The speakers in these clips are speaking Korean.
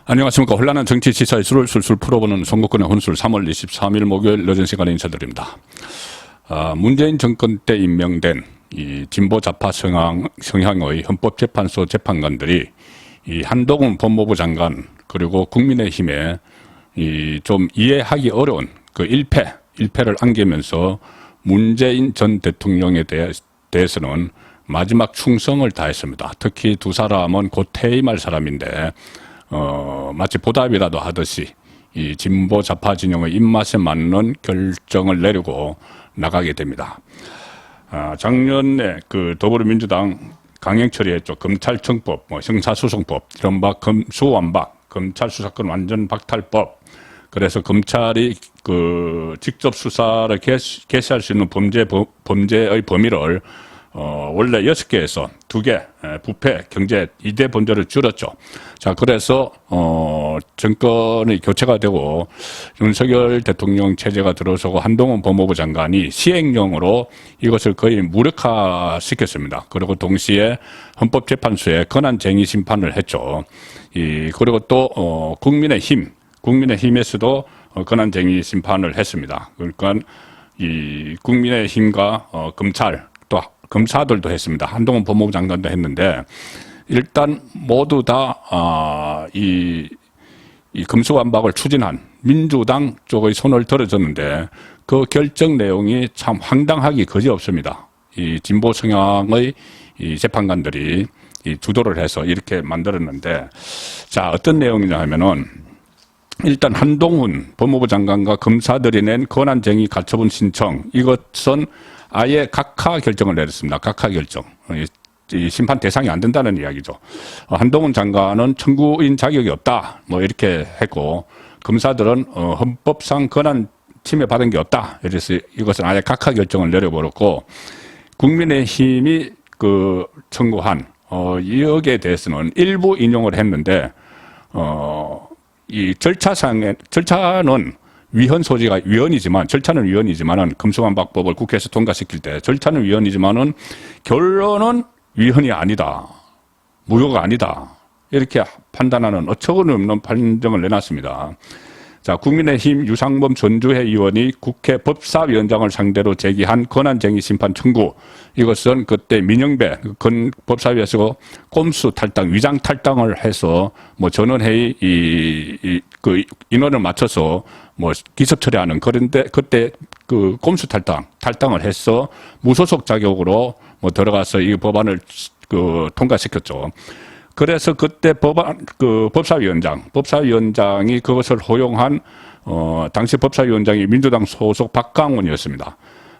안녕하십니까. 혼란한 정치 시사 이슈를 술술 풀어보는 선거권의 혼술 3월 23일 목요일 늦은 시간에 인사드립니다. 문재인 정권 때 임명된 이 진보 좌파 성향의 헌법재판소 재판관들이 이 한동훈 법무부 장관 그리고 국민의힘에 이 좀 이해하기 어려운 그 일패를 안기면서 문재인 전 대통령에 대해서는 마지막 충성을 다했습니다. 특히 두 사람은 곧 퇴임할 사람인데 마치 보답이라도 하듯이 이 진보 좌파 진영의 입맛에 맞는 결정을 내리고 나가게 됩니다. 작년에 그 더불어민주당 강행 처리했죠. 검찰청법, 형사소송법, 이른바 검수완박, 검찰 수사권 완전 박탈법. 그래서 검찰이 그 직접 수사를 개시할 수 있는 범죄의 범위를 원래 6개에서 2개, 부패, 경제 2대 범죄를 줄였죠. 자, 그래서, 정권이 교체가 되고, 윤석열 대통령 체제가 들어서고, 한동훈 법무부 장관이 시행령으로 이것을 거의 무력화시켰습니다. 그리고 동시에 헌법재판소에 권한쟁의 심판을 했죠. 그리고 또, 국민의힘에서도 권한쟁의 심판을 했습니다. 그러니까, 이 국민의힘과 검찰, 또 검사들도 했습니다. 한동훈 법무부 장관도 했는데 일단 모두 다 이 검수완박을 추진한 민주당 쪽의 손을 들어줬는데 그 결정 내용이 참 황당하기 그지없습니다. 이 진보 성향의 이 재판관들이 이 주도를 해서 이렇게 만들었는데 자, 어떤 내용이냐 하면은 일단 한동훈 법무부 장관과 검사들이 낸 권한쟁의 가처분 신청 이것은 아예 각하 결정을 내렸습니다. 각하 결정. 이 심판 대상이 안 된다는 이야기죠. 한동훈 장관은 청구인 자격이 없다. 뭐 이렇게 했고 검사들은 헌법상 권한 침해받은 게 없다. 그래서 이것은 아예 각하 결정을 내려버렸고 국민의힘이 그 청구한 여기에 대해서는 일부 인용을 했는데 이 절차는 절차는 위헌이지만은 검수완박법을 국회에서 통과시킬 때 절차는 위헌이지만은 결론은 위헌이 아니다. 무효가 아니다. 이렇게 판단하는 어처구니없는 판정을 내놨습니다. 자, 국민의힘 유상범 전주회 의원이 국회 법사위원장을 상대로 제기한 권한쟁의 심판 청구. 이것은 그때 민영배 법사위에서 꼼수 탈당, 위장 탈당을 해서 뭐 전원회의 그 인원을 맞춰서 뭐 기습 처리하는 그런데 그때 그 꼼수 탈당을 해서 무소속 자격으로 뭐 들어가서 이 법안을 그 통과시켰죠. 그래서 그때 법사위원장이 그것을 허용한, 당시 법사위원장이 민주당 소속 박강원이었습니다.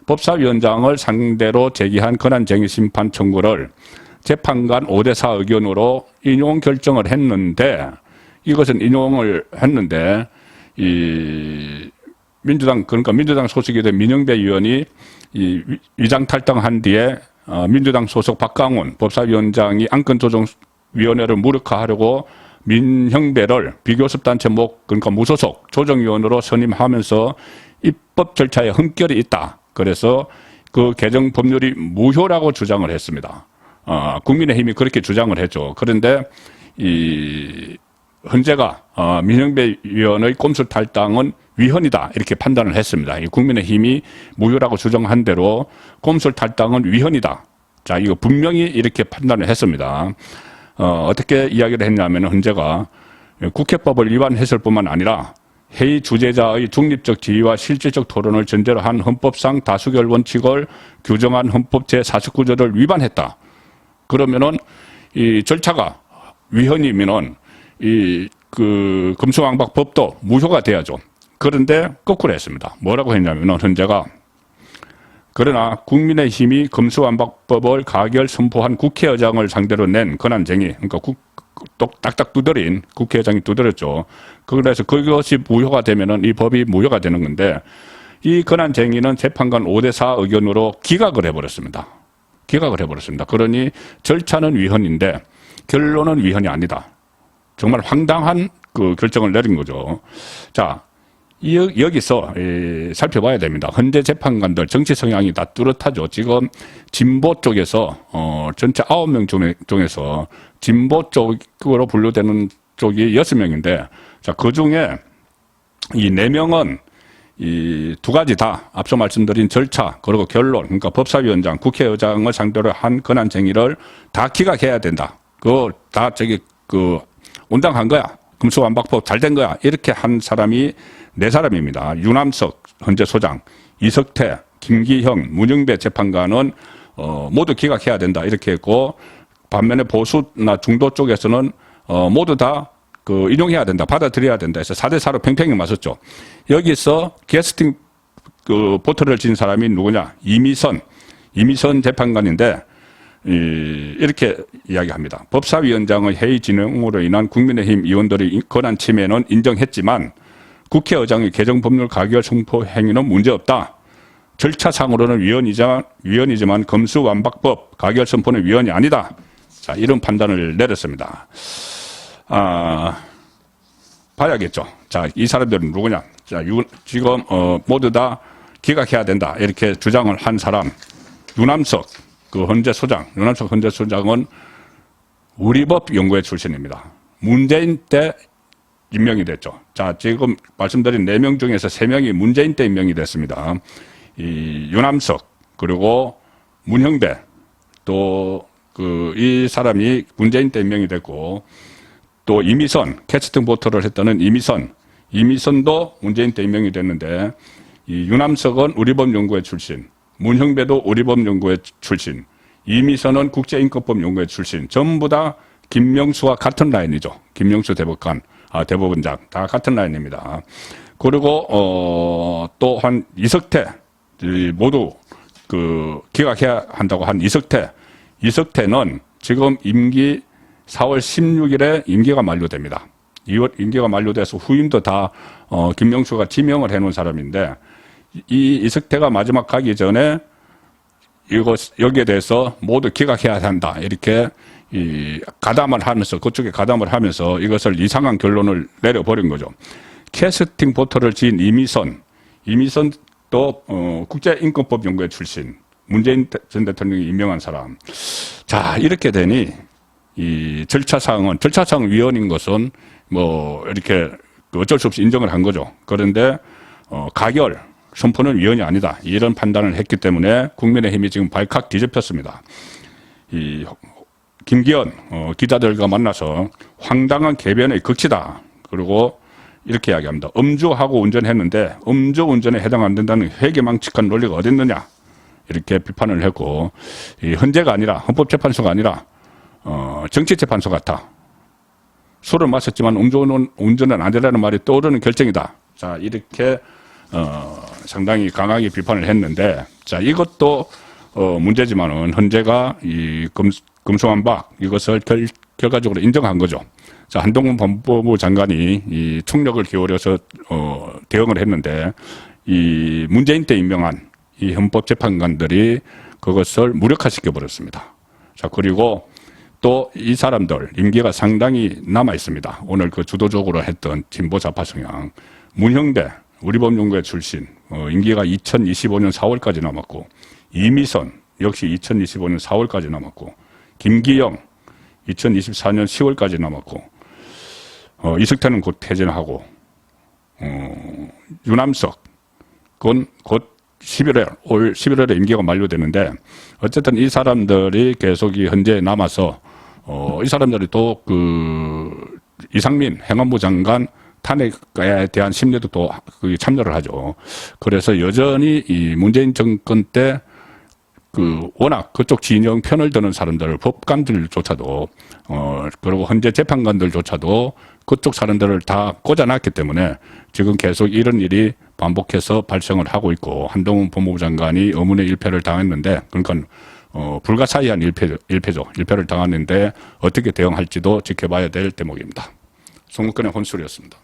법사위원장을 상대로 제기한 권한쟁의 심판 청구를 재판관 5대4 의견으로 인용 결정을 했는데, 이것은 인용을 했는데, 그러니까 민주당 소속이 된 민영배 의원이 이 위장 탈당한 뒤에, 민주당 소속 박강원 법사위원장이 안건조정위원회를 무력화하려고 민형배를 비교섭단체 그러니까 무소속 조정위원으로 선임하면서 입법 절차에 흠결이 있다. 그래서 그 개정 법률이 무효라고 주장을 했습니다. 국민의힘이 그렇게 주장을 했죠. 그런데 헌재가 민형배 위원의 꼼수 탈당은 위헌이다 이렇게 판단을 했습니다. 국민의힘이 무효라고 주장한 대로 꼼수 탈당은 위헌이다. 자, 이거 분명히 이렇게 판단을 했습니다. 어떻게 이야기를 했냐면 헌재가 국회법을 위반했을 뿐만 아니라 회의 주재자의 중립적 지위와 실질적 토론을 전제로 한 헌법상 다수결 원칙을 규정한 헌법 제49조를 위반했다. 그러면은 이 절차가 위헌이면은 그 검수완박법도 무효가 돼야죠. 그런데 거꾸로 했습니다. 뭐라고 했냐면은 헌재가 그러나 국민의힘이 검수완박법을 가결 선포한 국회의장을 상대로 낸 권한쟁의, 그러니까 딱딱 두드린 국회의장이 두드렸죠. 그래서 그것이 무효가 되면은 이 법이 무효가 되는 건데 이 권한쟁의는 재판관 5대4 의견으로 기각을 해버렸습니다. 그러니 절차는 위헌인데 결론은 위헌이 아니다. 정말 황당한 그 결정을 내린 거죠. 자, 여기서 살펴봐야 됩니다. 헌재 재판관들 정치 성향이 다 뚜렷하죠. 지금 진보 쪽에서 전체 9명 중에서 진보 쪽으로 분류되는 쪽이 6명인데, 자, 그 중에 이 4명은 이 두 가지 다 앞서 말씀드린 절차, 그리고 결론, 그러니까 법사위원장, 국회의장을 상대로 한 권한쟁의를 다 기각해야 된다. 그거 다 온당한 거야. 금수완박법 잘 된 거야. 이렇게 한 사람이 4사람입니다. 유남석 헌재 소장, 이석태, 김기형, 문영배 재판관은 모두 기각해야 된다. 이렇게 했고, 반면에 보수나 중도 쪽에서는 모두 다 인용해야 된다. 받아들여야 된다. 해서 4대4로 팽팽히 맞섰죠. 여기서 캐스팅 보트를 진 사람이 누구냐? 이미선 재판관인데, 이렇게 이야기합니다. 법사위원장의 회의 진행으로 인한 국민의힘 의원들의 권한 침해는 인정했지만 국회의장의 개정법률 가결 성포 행위는 문제없다. 절차상으로는 위헌이지만 검수완박법 가결 선포는 위헌이 아니다. 자, 이런 판단을 내렸습니다. 봐야겠죠. 자, 이 사람들은 누구냐? 자, 지금 모두 다 기각해야 된다. 이렇게 주장을 한 사람, 유남석 유남석 헌재 소장은 우리법 연구회 출신입니다. 문재인 때 임명이 됐죠. 자, 지금 말씀드린 4명 중에서 3명이 문재인 때 임명이 됐습니다. 이 유남석, 그리고 문형배, 또 이 사람이 문재인 때 임명이 됐고, 또 이미선, 캐스팅 보트를 했다는 이미선도 문재인 때 임명이 됐는데, 이 유남석은 우리법 연구회 출신, 문형배도 우리법 연구회 출신, 이미선은 국제인권법 연구회 출신, 전부 다 김명수와 같은 라인이죠. 김명수 대법원장 다 같은 라인입니다. 그리고 또 한 이석태, 모두 기각해야 한다고 한 이석태는 지금 임기 4월 16일에 임기가 만료됩니다. 2월 임기가 만료돼서 후임도 다 김명수가 지명을 해놓은 사람인데, 이 이석태가 마지막 가기 전에 여기에 대해서 모두 기각해야 한다. 이렇게 그쪽에 가담을 하면서 이것을 이상한 결론을 내려버린 거죠. 캐스팅 보트를 지은 이미선도 국제인권법 연구회 출신, 문재인 전 대통령이 임명한 사람. 자, 이렇게 되니 이 절차상 위헌인 것은 이렇게 어쩔 수 없이 인정을 한 거죠. 그런데 가결 선포는 위헌이 아니다. 이런 판단을 했기 때문에 국민의힘이 지금 발칵 뒤집혔습니다. 이 김기현 기자들과 만나서 황당한 개변의 극치다. 그리고 이렇게 이야기합니다. 음주하고 운전했는데 음주운전에 해당 안 된다는 회계망측한 논리가 어디 있느냐. 이렇게 비판을 했고, 이 헌재가 아니라, 헌법재판소가 아니라 정치재판소 같아. 술을 마셨지만 운전은 안 되라는 말이 떠오르는 결정이다. 자, 이렇게 상당히 강하게 비판을 했는데, 자, 이것도 문제지만은 헌재가 이 검수완박 이것을 결과적으로 인정한 거죠. 자, 한동훈 법무부 장관이 이 총력을 기울여서 대응을 했는데, 이 문재인 때 임명한 이 헌법재판관들이 그것을 무력화시켜 버렸습니다. 자, 그리고 또 이 사람들 임기가 상당히 남아 있습니다. 오늘 주도적으로 했던 진보 좌파 성향 문형배 우리법연구회 출신 임기가 2025년 4월까지 남았고, 이미선 역시 2025년 4월까지 남았고, 김기영 2024년 10월까지 남았고, 이석태는 곧 퇴진하고, 유남석 그건 곧 올 11월에 임기가 만료되는데, 어쨌든 이 사람들이 계속 이 헌재에 남아서 이 사람들이 또 이상민 행안부 장관 탄핵에 대한 심리도 또 참여를 하죠. 그래서 여전히 이 문재인 정권 때 워낙 그쪽 진영 편을 드는 사람들, 법관들조차도 그리고 헌재 재판관들조차도 그쪽 사람들을 다 꽂아놨기 때문에 지금 계속 이런 일이 반복해서 발생을 하고 있고, 한동훈 법무부 장관이 의문의 일패를 당했는데, 그러니까 불가사의한 일패를 당했는데 어떻게 대응할지도 지켜봐야 될 대목입니다. 송국근의 혼술이었습니다.